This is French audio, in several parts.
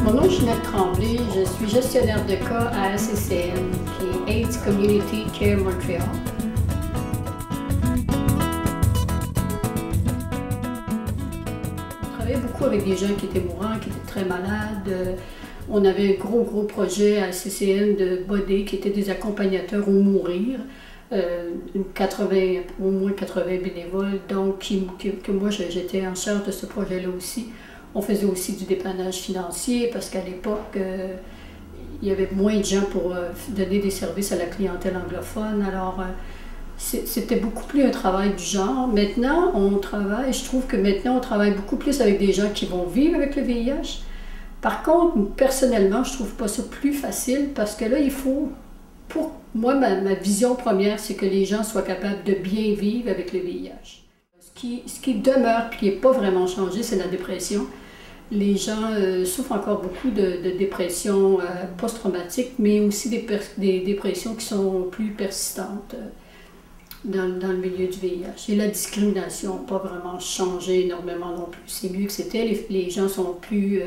Mon nom est Ginette Tremblay, je suis gestionnaire de cas à ACCM, qui est AIDS Community Care Montréal. On travaillait beaucoup avec des gens qui étaient mourants, qui étaient très malades. On avait un gros projet à ACCM de body qui étaient des accompagnateurs au mourir. Au moins 80 bénévoles, donc que moi j'étais en charge de ce projet-là aussi. On faisait aussi du dépannage financier parce qu'à l'époque, il y avait moins de gens pour donner des services à la clientèle anglophone. Alors, c'était beaucoup plus un travail du genre. Maintenant, je trouve que maintenant, on travaille beaucoup plus avec des gens qui vont vivre avec le VIH. Par contre, personnellement, je trouve pas ça plus facile parce que là, il faut, pour moi, ma vision première, c'est que les gens soient capables de bien vivre avec le VIH. Ce qui demeure et qui n'est pas vraiment changé, c'est la dépression. Les gens souffrent encore beaucoup de dépression post-traumatique, mais aussi des dépressions qui sont plus persistantes dans le milieu du VIH. Et la discrimination n'a pas vraiment changé énormément non plus. C'est mieux que c'était. Les gens sont plus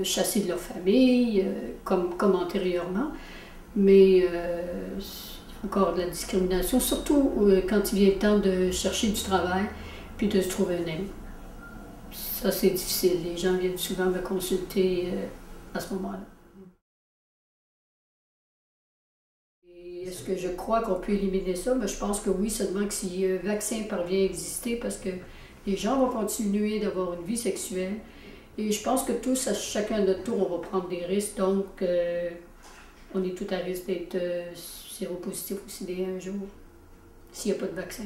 chassés de leur famille, comme antérieurement. Mais encore de la discrimination, surtout quand il vient le temps de chercher du travail puis de se trouver un ami. Ça, c'est difficile. Les gens viennent souvent me consulter à ce moment-là. Est-ce que je crois qu'on peut éliminer ça? Mais je pense que oui, seulement que si un vaccin parvient à exister, parce que les gens vont continuer d'avoir une vie sexuelle. Et je pense que tous, à chacun de notre tour, on va prendre des risques. Donc, on est tout à risque d'être séropositif ou sidé un jour, s'il n'y a pas de vaccin.